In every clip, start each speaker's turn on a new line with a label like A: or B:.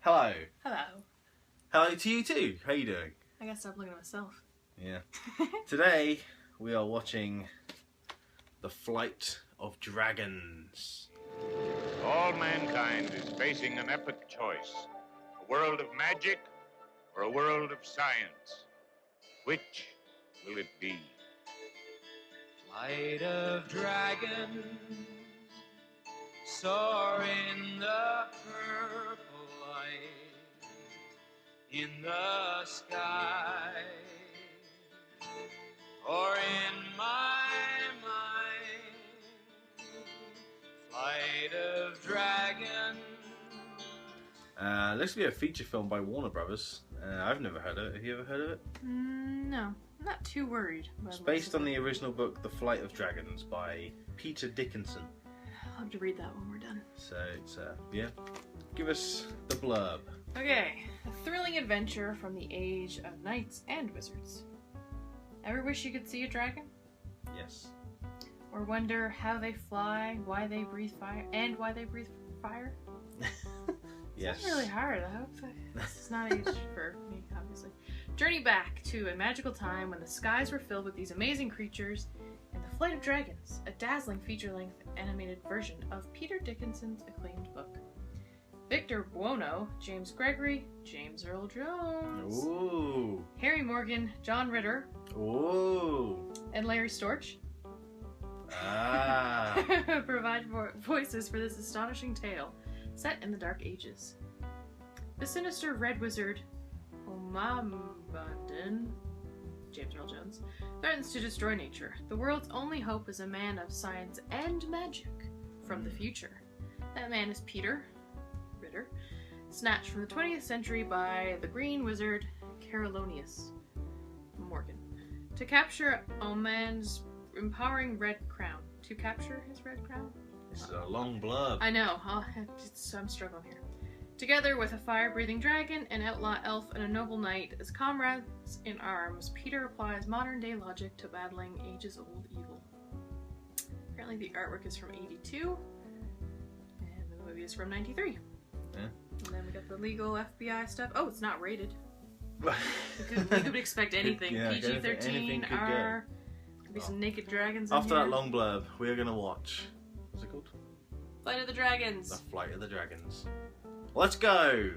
A: Hello.
B: Hello.
A: Hello to you too. How you doing?
B: I gotta stop looking at myself.
A: Yeah. Today we are watching The Flight of Dragons.
C: All mankind is facing an epic choice. A world of magic or a world of science. Which will it be?
D: Flight of dragons, soar in the purple light, in the sky, or in my mind. Flight of dragons.
A: Looks to be a feature film by Warner Brothers. I've never heard of it. Have you ever heard of it?
B: No, I'm not too worried.
A: It's based on the original book, The Flight of Dragons, by Peter Dickinson.
B: I'll have to read that when we're done.
A: So it's yeah. Give us the blurb.
B: Okay, a thrilling adventure from the age of knights and wizards. Ever wish you could see a dragon?
A: Yes.
B: Or wonder how they fly, why they breathe fire, and why they breathe fire?
A: Yes.
B: It's really hard. I hope it's not age for me, obviously. Journey back to a magical time when the skies were filled with these amazing creatures and The Flight of Dragons, a dazzling feature-length animated version of Peter Dickinson's acclaimed book. Victor Buono, James Gregory, James Earl Jones,
A: Ooh.
B: Harry Morgan, John Ritter,
A: Ooh.
B: and Larry Storch
A: Ah.
B: provide voices for this astonishing tale set in the Dark Ages. The sinister Red Wizard, Omambandan, James Earl Jones, threatens to destroy nature. The world's only hope is a man of science and magic from the future. That man is Peter Ritter, snatched from the 20th century by the Green Wizard Carolonius Morgan to capture Oman's empowering red crown. To capture his red crown?
A: This is a long blurb.
B: I know. I'm struggling here. Together with a fire-breathing dragon, an outlaw elf, and a noble knight as comrades in arms, Peter applies modern-day logic to battling ages-old evil. Apparently the artwork is from 82, and the movie is from 93.
A: Yeah.
B: And then we got the legal FBI stuff. Oh, it's not rated. We could expect anything.
A: Yeah,
B: PG-13,
A: anything could
B: R, could be some naked dragons in
A: After
B: here.
A: that long blurb, we are going to watch... What's it called?
B: Flight of the Dragons.
A: The Flight of the Dragons. Let's go!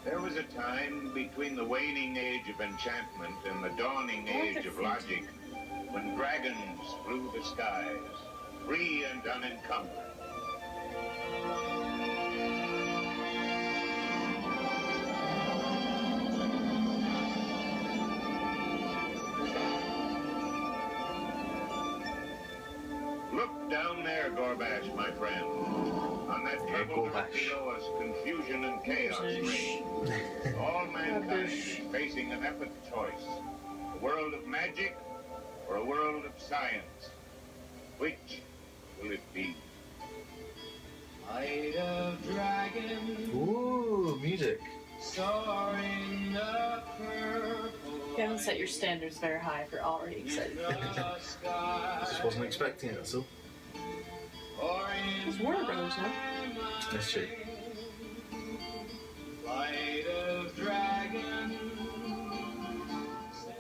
C: There was a time between the waning age of enchantment and the dawning age of logic when dragons flew the skies, free and unencumbered. Look down there, Gorbash, my friend. On that purple dark below us, confusion and chaos reign. All mankind is facing an epic choice. A world of magic or a world of science. Which will it be?
D: Flight of dragons,
A: Ooh, music.
D: soaring the purple
B: You haven't set your standards very high if you're already excited.
D: the sky.
A: Just wasn't expecting it, that's all.
B: It's Warner Brothers, no?
A: That's true.
D: Flight of dragons.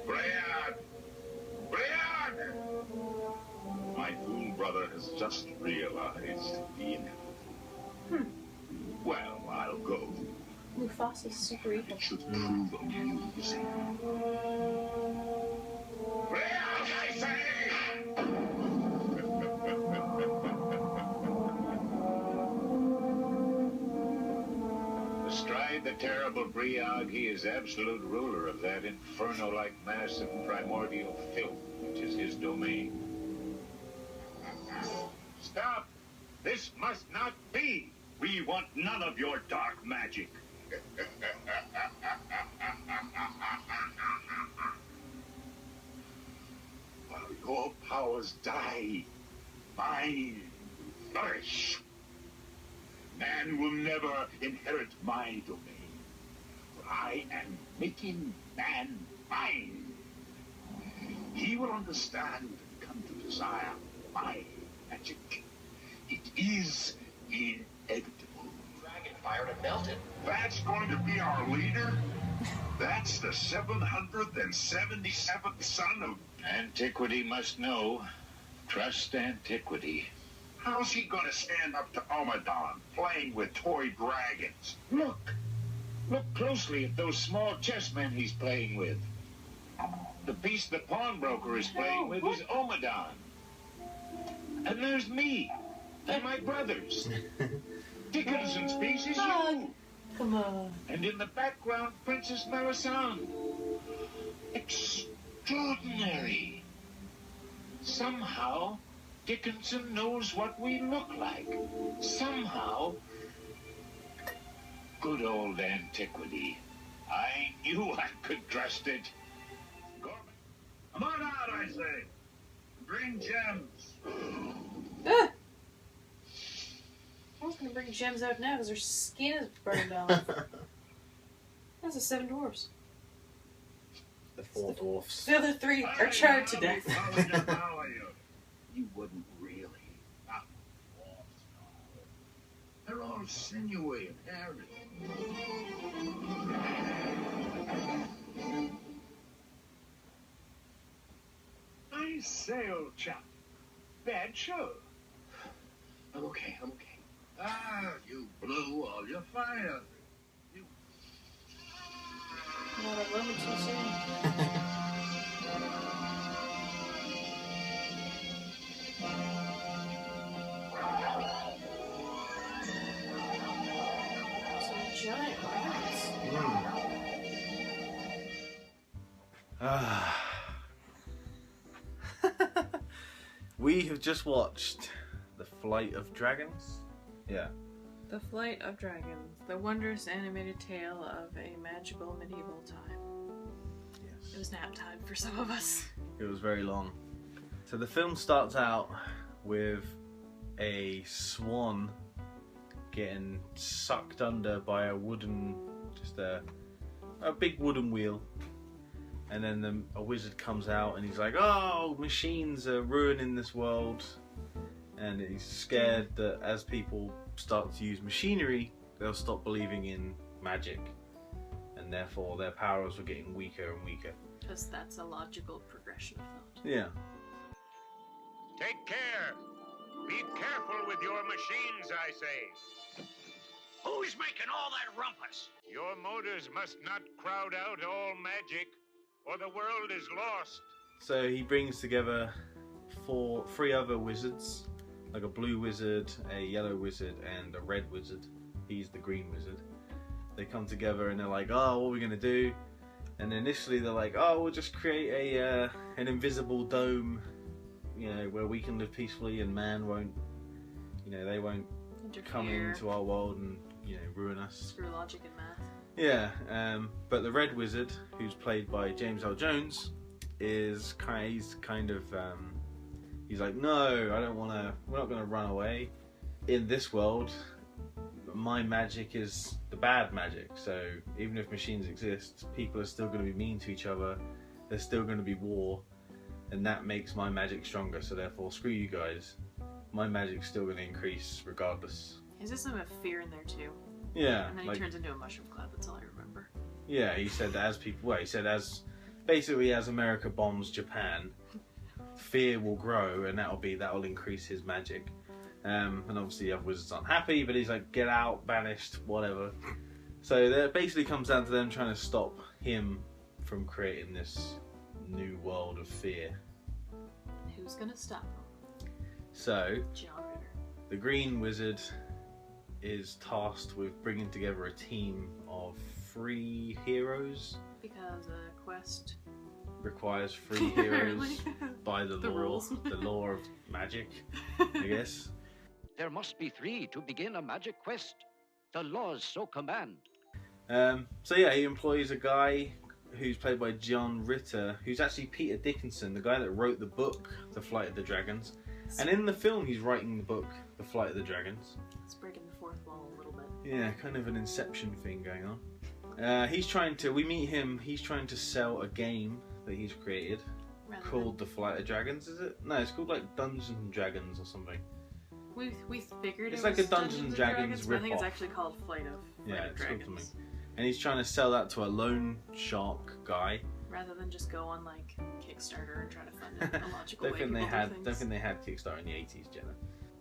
C: Brian! Brian! My fool brother has just realized the inevitable. Well, I'll go.
B: Mufasa's super evil.
C: It should prove amusing. Brian, I say! Astride the terrible Briag, he is absolute ruler of that inferno-like mass of primordial filth which is his domain. Stop! This must not be! We want none of your dark magic. While your powers die, mine flourish. Man will never inherit my domain, for I am making man mine. He will understand and come to desire my magic. It is inevitable.
D: Dragon fired and melted.
C: That's going to be our leader? That's the 777th son of... Antiquity must know. Trust antiquity. How's he going to stand up to Omadon, playing with toy dragons? Look. Look closely at those small chessmen he's playing with. The piece the pawnbroker is playing with is Omadon. And there's me. And my brothers. Dickinson's piece is you.
B: Come on.
C: And in the background, Princess Melisande. Extraordinary. Somehow, Dickinson knows what we look like. Somehow. Good old antiquity. I knew I could trust it. Come on out, I say. Bring gems.
B: I was gonna bring gems out now because their skin is burned off. That's the 7 dwarves.
A: The 4 dwarfs.
B: The other 3 are charred to death.
C: You wouldn't really. Not dwarfs, no. They're all sinewy and hairy. I say, old chap. Bad show. I'm okay. Ah, you blew all your fire.
B: Not a moment too soon. Some giant rats.
A: We have just watched The Flight of Dragons. Yeah.
B: The Flight of Dragons, the wondrous animated tale of a magical medieval time.
A: Yes.
B: It was nap time for some of us.
A: It was very long. So the film starts out with a swan getting sucked under by a wooden, just a big wooden wheel. And then a wizard comes out and he's like, oh, machines are ruining this world. And he's scared that as people start to use machinery, they'll stop believing in magic. And therefore their powers are getting weaker and weaker.
B: Because that's a logical progression of thought.
A: Yeah.
C: Take care. Be careful with your machines, I say.
E: Who's making all that rumpus?
C: Your motors must not crowd out all magic, or the world is lost.
A: So he brings together 3 other wizards, like a blue wizard, a yellow wizard, and a red wizard. He's the green wizard. They come together and they're like, oh, what are we going to do? And initially they're like, oh, we'll just create an invisible dome, where we can live peacefully and man won't, they won't come into our world and, ruin us.
B: Screw logic and math.
A: Yeah, but the red wizard, who's played by James L. Jones, he's like, no, I don't want to, we're not going to run away. In this world, my magic is the bad magic, so even if machines exist, people are still going to be mean to each other, there's still going to be war, and that makes my magic stronger, so therefore, screw you guys. My magic's still going to increase regardless.
B: Is there some fear in there too?
A: Yeah.
B: And then he turns into a mushroom cloud, that's all I remember.
A: Yeah, he said as America bombs Japan, fear will grow and that'll increase his magic. And obviously the other wizards aren't happy, but he's like, get out, banished, whatever. So that basically comes down to them trying to stop him from creating this new world of fear.
B: Who's gonna stop him?
A: So,
B: John Ritter.
A: The green wizard is tasked with bringing together a team of 3 heroes.
B: Because a quest
A: requires 3 heroes by the law,
B: rules.
A: The law of magic, I guess.
E: There must be 3 to begin a magic quest. The laws so command.
A: So yeah, he employs a guy who's played by John Ritter, who's actually Peter Dickinson, the guy that wrote the book, The Flight of the Dragons. And in the film, he's writing the book, The Flight of the Dragons.
B: It's breaking the fourth wall a little bit.
A: Yeah, kind of an Inception thing going on. We meet him, he's trying to sell a game that he's created called The Flight of Dragons, is it? No, it's called like Dungeons and Dragons or something.
B: we figured
A: It's
B: it
A: like
B: was
A: a Dungeons and Dragons
B: but I think it's
A: rip-off.
B: actually called Flight of
A: It's called
B: Dragons.
A: something. And he's trying to sell that to a loan shark guy.
B: Rather than just go on like Kickstarter and try to fund it in a logical way.
A: Don't think they had Kickstarter in the 80s, Jenna.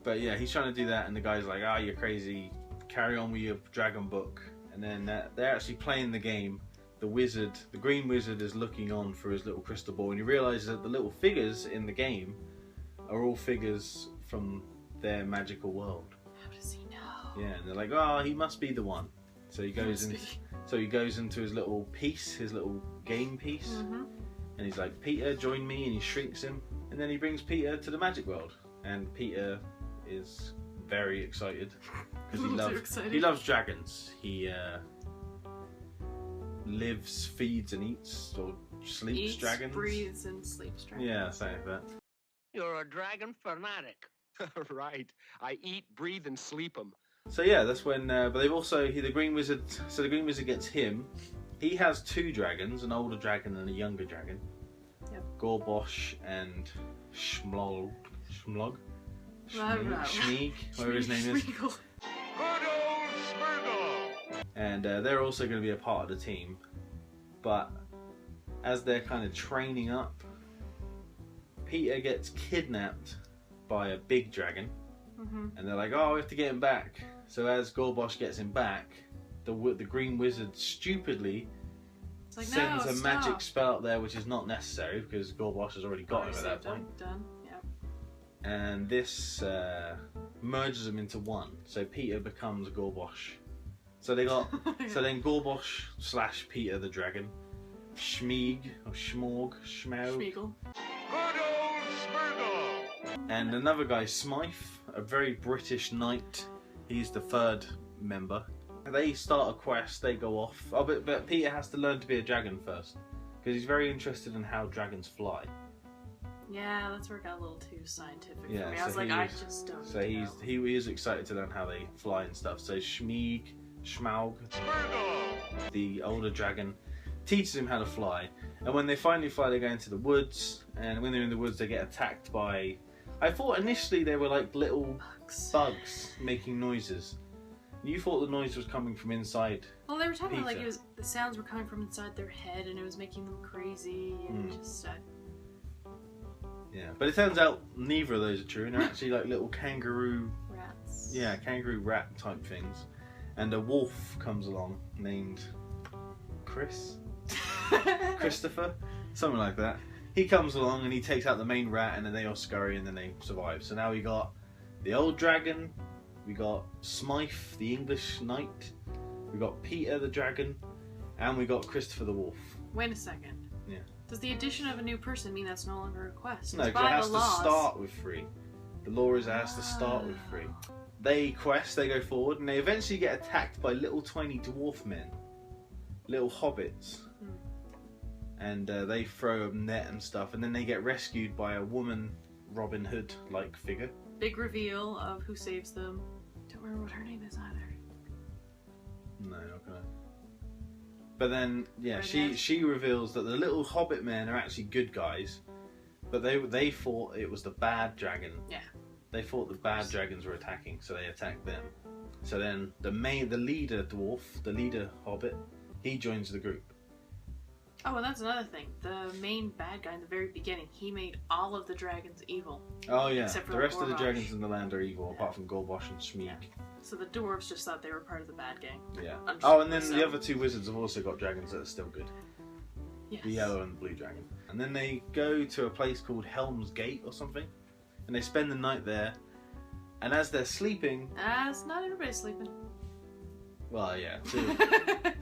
A: But yeah, he's trying to do that, and the guy's like, "Ah, you're crazy. Carry on with your dragon book." And then they're actually playing the game. The wizard, the green wizard, is looking on through his little crystal ball, and he realizes that the little figures in the game are all figures from their magical world.
B: How does he know?
A: Yeah, and they're like, "Oh, he must be the one." So he goes in. So he goes into his little piece, his little game piece, and he's like, "Peter, join me," and he shrinks him, and then he brings Peter to the magic world, and Peter is very excited because he loves dragons. He lives, feeds, and eats or sleeps dragons.
B: Breathes, and sleeps dragons.
A: Yeah, something like that.
E: You're a dragon fanatic.
F: Right. I eat, breathe, and sleep them.
A: So yeah, that's when. But they've also the Green Wizard. So the Green Wizard gets him. He has two dragons, an older dragon and a younger dragon.
B: Yep.
A: Gorbosh and Schmlog.
B: Schmeeg.
A: Schmeeg, whatever his name is.
C: Good old Smeagol!
A: And they're also going to be a part of the team. But as they're kind of training up, Peter gets kidnapped by a big dragon. And they're like, "Oh, we have to get him back." So as Gorbosh gets him back, the Green Wizard stupidly sends a magic spell up there, which is not necessary because Gorbosh has already got him at that point.
B: Done. Yep.
A: And this merges them into one. So Peter becomes Gorbosh. So they got. So then Gorbosh / Peter the Dragon, Schmeeg or Schmorg, Schmaug,
B: Schmeagol.
C: Good old Smeagol!
A: and another guy, Smythe, a very British knight. He's the third member. They start a quest. They go off. Oh, but Peter has to learn to be a dragon first because he's very interested in how dragons fly.
B: Yeah, that's where it got a little too scientific for
A: Yeah,
B: me. I was
A: so
B: like,
A: he
B: I
A: was-
B: just don't.
A: So he is excited to learn how they fly and stuff. So Schmeeg, Schmaug,
C: Smeagol!
A: the older dragon, teaches him how to fly. And when they finally fly, they go into the woods. And when they're in the woods, they get attacked by. I thought initially they were like little bugs making noises. You thought the noise was coming from inside.
B: Well, they were talking about like
A: Peter.
B: the sounds were coming from inside their head, and it was making them crazy, and just.
A: Yeah, but it turns out neither of those are true, and they're actually like little kangaroo,
B: Rats.
A: kangaroo rat type things. And a wolf comes along named Christopher, something like that. He comes along and he takes out the main rat, and then they all scurry and then they survive. So now we got the old dragon, we got Smythe, the English knight, we got Peter the dragon, and we got Christopher the wolf.
B: Wait a second.
A: Yeah.
B: Does the addition of a new person mean that's no longer a quest?
A: No,
B: It's
A: because it
B: by
A: has
B: the
A: to
B: laws.
A: start with 3. The law is it has to start with 3. They quest, they go forward, and they eventually get attacked by little tiny dwarf men, little hobbits, and they throw a net and stuff, and then they get rescued by a woman Robin Hood-like figure.
B: Big reveal of who saves them. Don't remember what her name is either.
A: No, not gonna. But then, yeah,
B: Redhead.
A: she reveals that the little hobbit men are actually good guys, but they thought it was the bad dragon.
B: Yeah.
A: They thought the bad dragons were attacking, so they attacked them. So then the leader dwarf, the leader hobbit, he joins the group.
B: Oh, and that's another thing. The main bad guy in the very beginning, he made all of the dragons evil.
A: Oh yeah,
B: Except for
A: the rest of the
B: Gorbosh.
A: dragons in the land are evil,
B: Yeah.
A: apart from Gorbosh and Schmeeg.
B: Yeah. So the dwarves just thought they were part of the bad gang.
A: Yeah.
B: I'm
A: Oh, and then
B: sure
A: the
B: so.
A: other 2 wizards have also got dragons that are still good.
B: Yes.
A: The yellow and the blue dragon. And then they go to a place called Helm's Gate or something, and they spend the night there. And as they're sleeping,
B: It's not everybody sleeping.
A: well, yeah,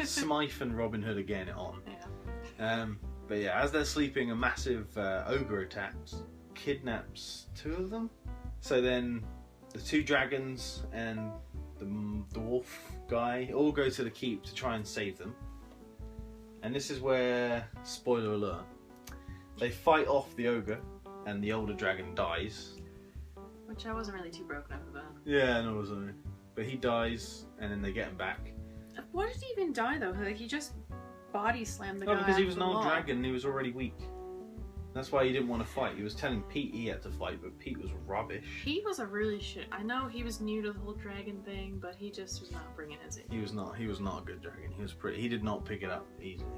A: Smythe and Robin Hood are getting it on.
B: Yeah.
A: But yeah, as they're sleeping, a massive ogre attacks, kidnaps 2 of them. So then the 2 dragons and the dwarf guy all go to the keep to try and save them. And this is where, spoiler alert, they fight off the ogre and the older dragon dies.
B: Which I wasn't really too broken up about.
A: Yeah, no, wasn't. But he dies, and then they get him back.
B: Why did he even die though? Like he just body slammed the guy.
A: No, because he
B: off
A: was an
B: the
A: old
B: wall.
A: dragon and he was already weak. That's why he didn't want to fight. He was telling Pete he had to fight, but Pete was rubbish.
B: He was a really shit. I know he was new to the whole dragon thing, but he just was not bringing his A.
A: He was not a good dragon. He was pretty. He did not pick it up easily.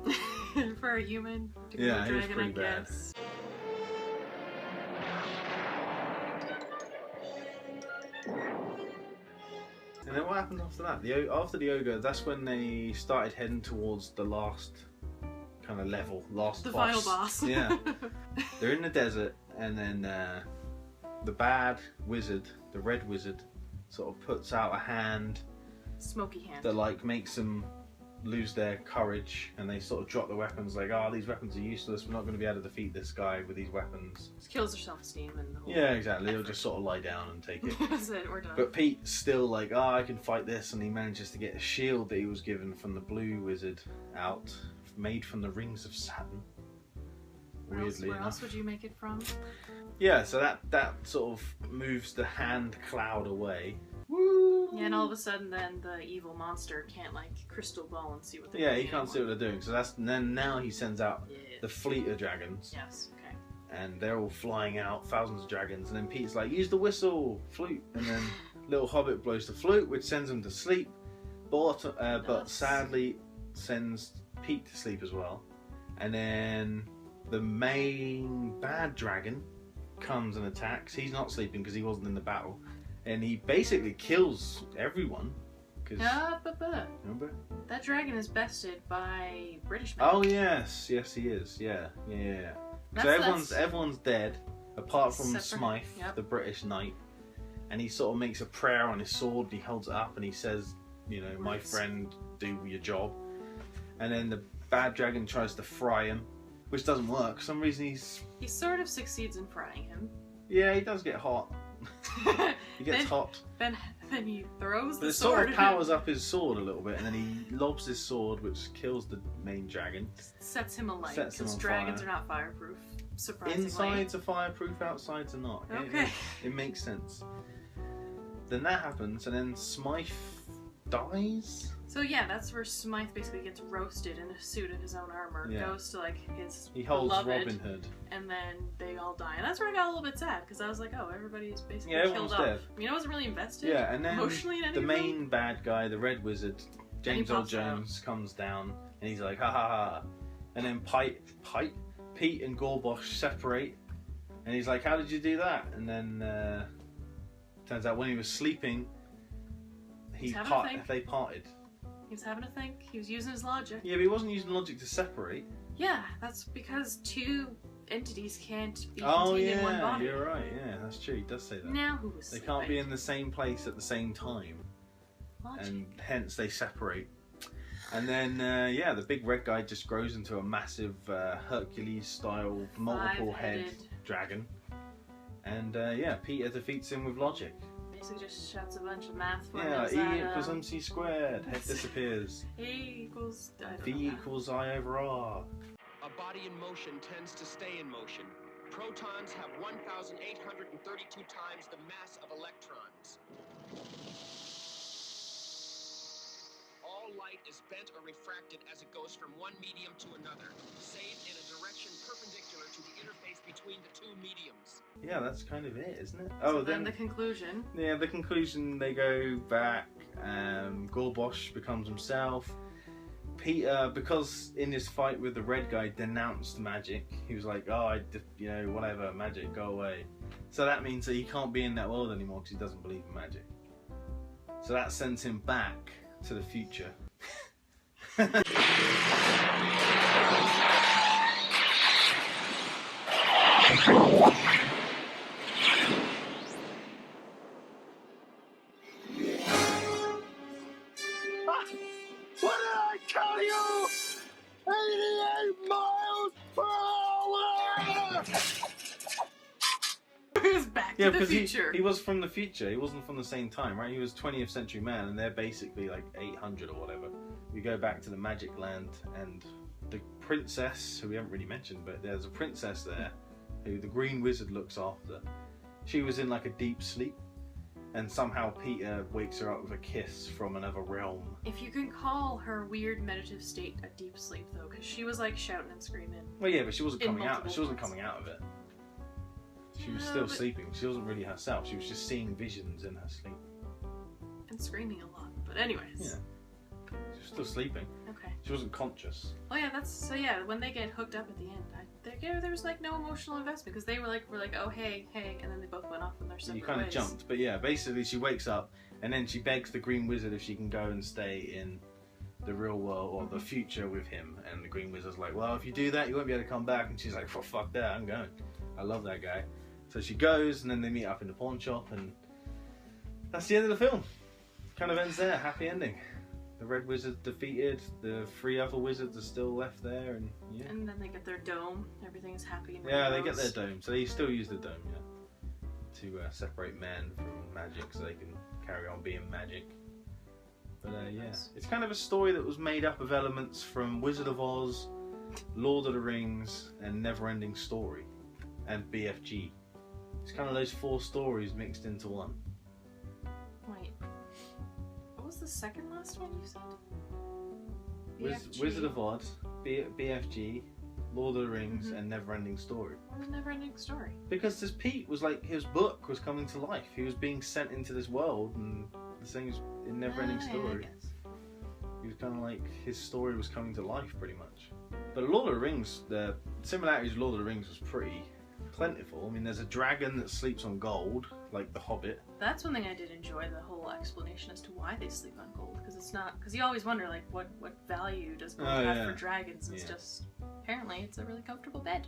B: For a human to be
A: Yeah,
B: a
A: he was
B: dragon,
A: pretty
B: I
A: bad.
B: guess.
A: And then what happened after that? After the ogre, that's when they started heading towards the last kind of level,
B: The final boss.
A: Yeah. They're in the desert, and then the bad wizard, the red wizard, sort of puts out a hand
B: Smoky hand.
A: that like makes them lose their courage, and they sort of drop the weapons like, oh, these weapons are useless, we're not going to be able to defeat this guy with these weapons.
B: Just kills their self-esteem and the whole...
A: Yeah, exactly. He'll just sort of lie down and take it.
B: That's it, we're done.
A: But Pete's still like, oh, I can fight this, and he manages to get a shield that he was given from the blue wizard out, made from the rings of Saturn.
B: Where
A: Weirdly enough.
B: else would you make it from?
A: Yeah, so that sort of moves the hand cloud away.
B: Yeah, and all of a sudden then the evil monster can't like crystal ball and see what they're
A: Yeah,
B: doing
A: he can't see what they're doing. So then now he sends out
B: Yeah.
A: the fleet of dragons.
B: Yes, okay.
A: And they're all flying out, thousands of dragons, and then Pete's like, use the whistle, flute, and then little hobbit blows the flute, which sends him to sleep, but sadly sends Pete to sleep as well. And then the main bad dragon comes and attacks. He's not sleeping because he wasn't in the battle, and he basically kills everyone. Remember?
B: That dragon is bested by British men.
A: Oh yes, he is. Yeah. So everyone's dead apart from
B: Except for him.
A: Smythe,
B: Yep.
A: the British knight, and he sort of makes a prayer on his sword. And he holds it up and he says, you know, my
B: Words.
A: friend, do your job. And then the bad dragon tries to fry him, which doesn't work. For some reason
B: He sort of succeeds in frying him.
A: he does get hot. He gets hot.
B: Then he throws
A: But
B: the
A: it
B: sword.
A: sort of powers up his sword a little bit, and then he lobs his sword, which kills the main dragon.
B: Sets him alight
A: Sets him
B: because
A: on
B: dragons
A: fire.
B: are not fireproof. Surprisingly.
A: Insides are fireproof, outsides are not.
B: Okay.
A: It makes sense. Then that happens, and then Smythe dies.
B: So yeah, that's where Smythe basically gets roasted in a suit of his own armor.
A: Yeah.
B: Goes to like his
A: He holds
B: beloved,
A: Robin Hood.
B: and then they all die. And that's where I got a little bit sad because I was like, oh, everybody's basically
A: Yeah,
B: killed
A: everyone's
B: off.
A: dead.
B: You know, I wasn't really invested.
A: Yeah, and then
B: emotionally in any
A: the
B: of them.
A: main bad guy, the Red Wizard, James Earl
B: pops out.
A: Jones, comes down, and he's like, ha ha ha. And then Pete and Gorbosh separate, and he's like, how did you do that? And then turns out when he was sleeping, they parted.
B: He was having a think. He was using his logic.
A: Yeah, but he wasn't using logic to separate.
B: Yeah, that's because two entities can't be contained in one body.
A: You're right. Yeah, that's true. He does say that.
B: Now who was
A: They
B: sleeping?
A: can't be in the same place at the same time,
B: Logic.
A: and hence they separate. And then, the big red guy just grows into a massive Hercules-style, multiple-head
B: Five-headed.
A: dragon. And Peter defeats him with logic.
B: Basically just shouts a bunch of math
A: Yeah,
B: formulas
A: E
B: at
A: equals
B: him.
A: MC squared, head disappears.
B: A equals... I don't
A: V
B: know math.
A: equals I over R.
F: A body in motion tends to stay in motion. Protons have 1,832 times the mass of electrons. All light is bent or refracted as it goes from one medium to another, save in a direction perpendicular to the interface between the two mediums.
A: Yeah, that's kind of it, isn't it?
B: So then the conclusion.
A: Yeah, the conclusion, they go back, Gorbosh becomes himself. Peter, because in this fight with the red guy, denounced magic. He was like, whatever, magic, go away. So that means that he can't be in that world anymore because he doesn't believe in magic. So that sends him back to the future.
C: What did I tell you? 88 miles per hour!
B: He was back
A: Yeah,
B: to the
A: because
B: future.
A: he was from the future. He wasn't from the same time, right? He was 20th century man, and they're basically like 800 or whatever. We go back to the Magic Land, and the princess, who we haven't really mentioned, but there's a princess there, who the Green Wizard looks after. She was in like a deep sleep, and somehow Peter wakes her up with a kiss from another realm.
B: If you can call her weird meditative state a deep sleep, though, because she was like shouting and screaming.
A: Well, yeah, but she wasn't
B: In
A: coming out.
B: multiple
A: She wasn't
B: parts.
A: coming out of it. She was
B: No,
A: still
B: but-
A: sleeping. She wasn't really herself. She was just seeing visions in her sleep.
B: And screaming a lot. But anyways.
A: Yeah. She was still sleeping.
B: Okay.
A: She wasn't conscious.
B: Oh yeah, when they get hooked up at the end, there was like no emotional investment because they were like, oh hey, and then they both went off in their separate
A: You kind of
B: ways.
A: jumped, but yeah, basically she wakes up and then she begs the Green Wizard if she can go and stay in the real world or the future with him. And the Green Wizard's like, well, if you do that, you won't be able to come back. And she's like, well, fuck that, I'm going. I love that guy. So she goes, and then they meet up in the pawn shop, and that's the end of the film. Kind of ends there, happy ending. The Red Wizard defeated, the 3 other wizards are still left there, and yeah.
B: And then they get their dome. Everything's happy. And
A: Yeah, they get
B: rainbows.
A: their dome, so they still use the dome, yeah, to separate man from magic, so they can carry on being magic. But yeah, it's kind of a story that was made up of elements from Wizard of Oz, Lord of the Rings, and Neverending Story, and BFG. It's kind of those 4 stories mixed into one.
B: Wait. What was the second last one you said? BFG.
A: Wizard of Oz, BFG, Lord of the Rings,
B: Mhm.
A: and Neverending Story.
B: What was Neverending Story?
A: Because this Pete was like, his book was coming to life. He was being sent into this world, and the things in Neverending
B: Ah, yeah,
A: Story.
B: I guess.
A: He was kind of like, his story was coming to life pretty much. But Lord of the Rings, the similarities of Lord of the Rings was pretty plentiful. I mean, there's a dragon that sleeps on gold, like the Hobbit.
B: That's one thing I did enjoy, the whole explanation as to why they sleep on gold. Because it's not, because you always wonder, like, what value does gold
A: Oh,
B: have
A: yeah.
B: for dragons? It's
A: Yeah.
B: just, apparently, it's a really comfortable bed.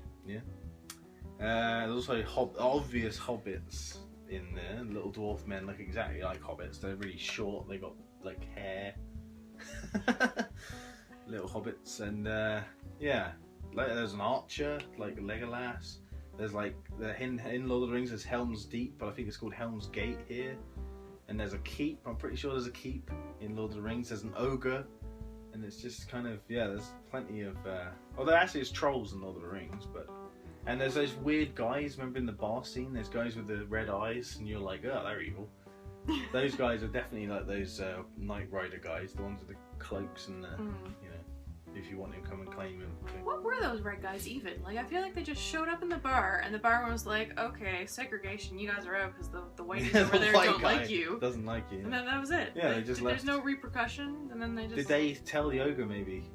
A: There's also obvious hobbits in there. Little dwarf men look exactly like hobbits. They're really short. They got like hair. Little hobbits, and yeah, like, there's an archer like Legolas. There's like in Lord of the Rings there's Helm's Deep, but I think it's called Helm's Gate here. And there's a keep. I'm pretty sure there's a keep in Lord of the Rings. There's an ogre, and it's just kind of there's plenty of. Although actually it's trolls in Lord of the Rings, but. And there's those weird guys, remember in the bar scene, there's guys with the red eyes, and you're like, oh, they're evil. Those guys are definitely like those Knight Rider guys, the ones with the cloaks and the, you know, if you want him, come and claim him.
B: What were those red guys even? Like, I feel like they just showed up in the bar, and the barman was like, okay, segregation, you guys are out because the whiteys over there
A: white
B: don't
A: guy
B: like you.
A: Doesn't like you.
B: And then that was it.
A: Yeah, they just
B: There's
A: left.
B: no repercussion, and then they just...
A: Did they tell the ogre maybe?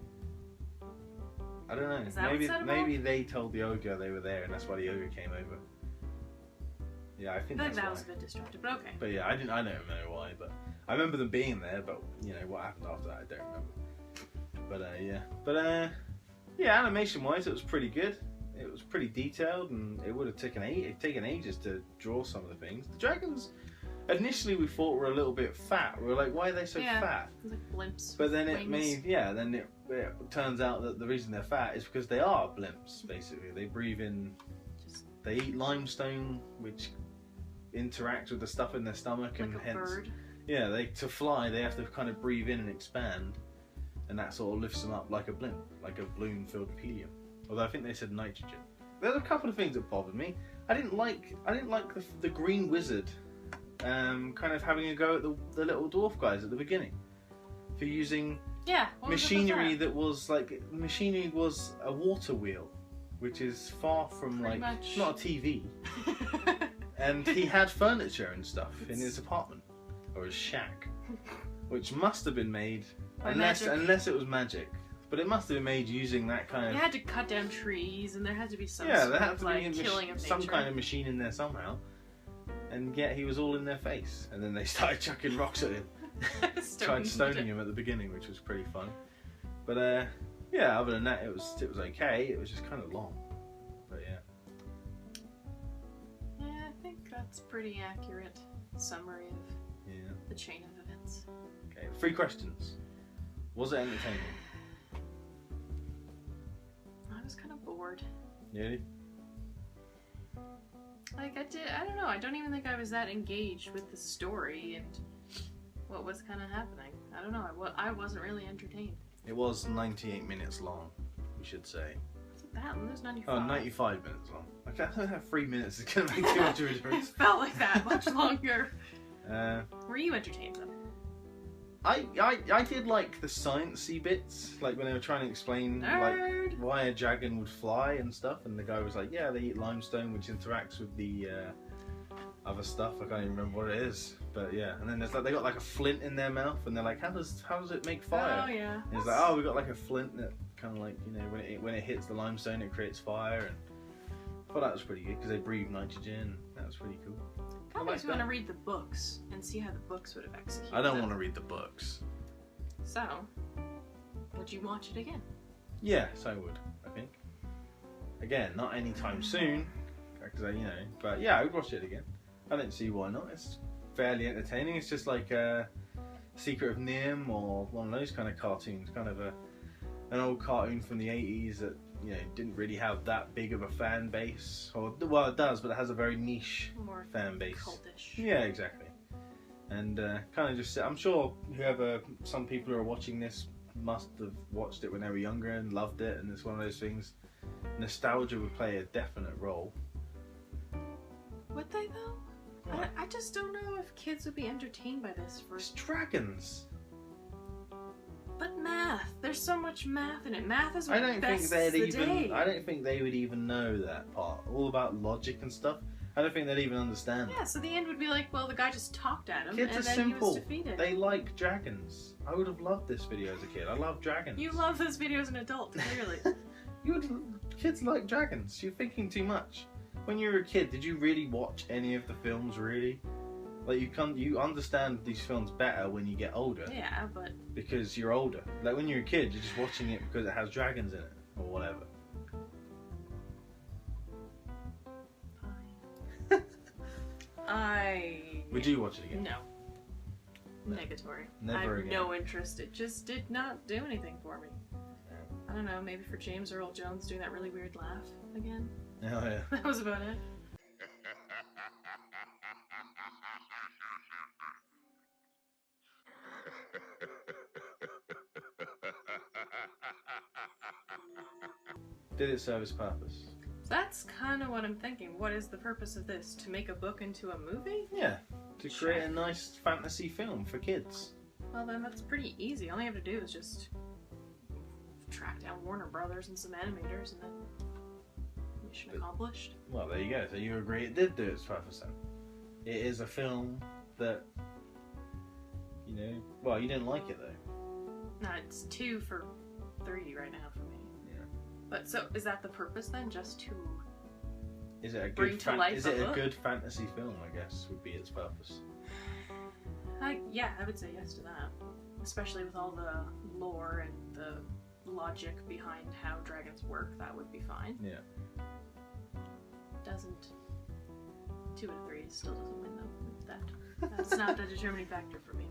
A: I don't know.
B: Is that what set 'em
A: maybe they told the ogre they were there, and that's why the ogre came over. Yeah, I
B: I
A: think
B: feel like
A: that's
B: that
A: why.
B: was a bit destructive, but okay.
A: But yeah, I don't know why, but I remember them being there. But you know what happened after that, I don't remember. Yeah, animation-wise, it was pretty good. It was pretty detailed, and it would have taken ages to draw some of the things. The dragons, initially, we thought were a little bit fat. We were like, why are they so fat?
B: It was like blimps.
A: But then
B: wings.
A: it turns out that the reason they're fat is because they are blimps. Basically, they breathe in. They eat limestone, which interacts with the stuff in their stomach, and
B: Like a
A: hence,
B: bird.
A: yeah, to fly they have to kind of breathe in and expand, and that sort of lifts them up like a blimp, like a balloon filled with helium. Although I think they said nitrogen. There's a couple of things that bothered me. I didn't like the Green Wizard, kind of having a go at the little dwarf guys at the beginning for using
B: Yeah. what was up with
A: machinery
B: that?
A: machinery was a water wheel, which is far from
B: Pretty
A: like
B: much.
A: not a TV. And he had furniture and stuff in his apartment or his shack, which must have been made
B: By
A: unless
B: magic.
A: it was magic. But it must have been made using that kind
B: They
A: of
B: had to cut down trees, and there had to be some
A: there
B: sort
A: had
B: of
A: to
B: like
A: be
B: killing of
A: some
B: nature.
A: kind of machine in there somehow. And yet he was all in their face, and then they started chucking rocks at him. Tried stoning him at the beginning, which was pretty fun. But yeah, other than that, it was okay. It was just kind of long. But yeah.
B: Yeah, I think that's pretty accurate summary of
A: Yeah.
B: the chain of events.
A: Okay. 3 questions. Was it entertaining?
B: I was kind of bored.
A: Really?
B: Like, I don't know, I don't even think I was that engaged with the story and what was kind of happening. I don't know, I wasn't really entertained.
A: It was 98 minutes long, we should say.
B: Was it that? There's 95.
A: Oh, 95 minutes long. Okay, I don't have 3 minutes is going to make too much of a
B: It
A: difference.
B: felt like that, much longer. Were you entertained though?
A: I did like the sciencey bits, like when they were trying to explain like why a dragon would fly and stuff, and the guy was like, yeah, they eat limestone which interacts with the other stuff. I can't even remember what it is, but yeah. And then there's like they got like a flint in their mouth, and they're like, how does it make fire?
B: Oh yeah.
A: And it's like, oh, we got like a flint that kind of like, you know, when it hits the limestone it creates fire, and I thought that was pretty good because they breathe nitrogen. That was pretty cool.
B: I makes me want to read the books and see how the books would have executed.
A: I don't want to read the books.
B: So, would you watch it again?
A: Yes, I would. I think. Again, not anytime soon, because you know. But yeah, I would watch it again. I don't see why not. It's fairly entertaining. It's just like Secret of NIMH or one of those kind of cartoons. Kind of an old cartoon from the 80s that, you know, didn't really have that big of a fan base. Or, well, it does, but it has a very niche
B: More
A: fan base.
B: Cultish.
A: Yeah, exactly. And kind of just, I'm sure some people who are watching this must have watched it when they were younger and loved it, and it's one of those things. Nostalgia would play a definite role.
B: Would they though?
A: What?
B: I just don't know if kids would be entertained by this
A: It's dragons.
B: But math. There's so much math in it. Math is what
A: I don't
B: bests the day.
A: I don't think they would even know that part. All about logic and stuff. I don't think they'd even understand.
B: Yeah, so the end would be like, well, the guy just talked at him,
A: Kids
B: and
A: are
B: then
A: simple.
B: he was defeated.
A: They like dragons. I would have loved this video as a kid. I love dragons.
B: You love this video as an adult, clearly.
A: Kids like dragons. You're thinking too much. When you were a kid, did you really watch any of the films? Really? Like you understand these films better when you get older.
B: Yeah, but
A: because you're older. Like when you're a kid, you're just watching it because it has dragons in it or whatever. Would you watch it again?
B: No. Negatory.
A: Never
B: I have
A: again.
B: no interest. It just did not do anything for me. I don't know, maybe for James Earl Jones doing that really weird laugh again.
A: Oh yeah.
B: That was about it.
A: Did it serve its purpose?
B: That's kind of what I'm thinking. What is the purpose of this? To make a book into a movie?
A: Yeah. To create a nice fantasy film for kids.
B: Well, then that's pretty easy. All you have to do is just track down Warner Brothers and some animators, and then mission accomplished.
A: Well, there you go. So you agree it did do its purpose then. It is a film that, you know, well, you didn't like it though.
B: No, it's 2 for 3 right now for me.
A: Yeah.
B: But so, is that the purpose then? Just to
A: Is it a
B: bring
A: good
B: to life
A: is
B: a
A: it a
B: book?
A: good fantasy film, I guess, would be its purpose.
B: Yeah, I would say yes to that. Especially with all the lore and the logic behind how dragons work, that would be fine.
A: Yeah.
B: Doesn't. 2 out of 3 still doesn't win though. That's not the determining factor for me.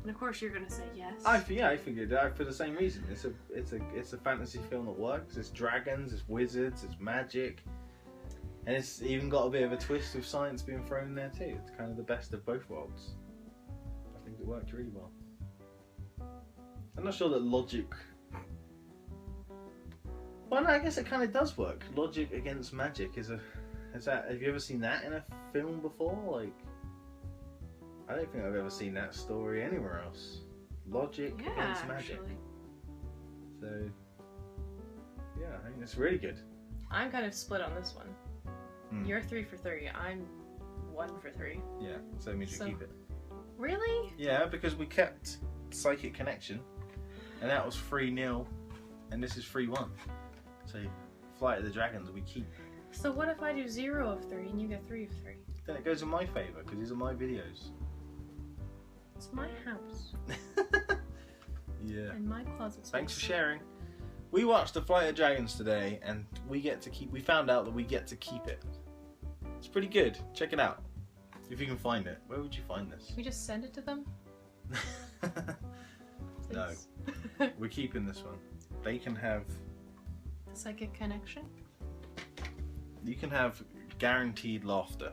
B: And of course you're gonna say yes.
A: I think it for the same reason. It's a fantasy film that works. It's dragons, it's wizards, it's magic, and it's even got a bit of a twist with science being thrown in there too. It's kind of the best of both worlds. I think it worked really well. I'm not sure that logic. Well, no, I guess it kind of does work. Logic against magic is that? Have you ever seen that in a film before? Like, I don't think I've ever seen that story anywhere else. Logic against magic.
B: Actually.
A: So, yeah, I think it's really good.
B: I'm kind of split on this one. You're 3 for 3. I'm 1 for 3.
A: Yeah, so it means
B: So-
A: you keep it.
B: Really?
A: Yeah, because we kept Psychic Connection, and that was 3-0, and this is 3-1. So, Flight of the Dragons we keep.
B: So what if I do 0 of 3 and you get 3 of 3?
A: Then it goes in my favour, because these are my videos.
B: It's my house.
A: Yeah.
B: And my closet space.
A: Thanks for sharing. We watched The Flight of Dragons today, and we found out that we get to keep it. It's pretty good. Check it out. If you can find it. Where would you find this?
B: Can we just send it to them?
A: No.
B: Please?
A: We're keeping this one. They can have...
B: The psychic connection?
A: You can have guaranteed laughter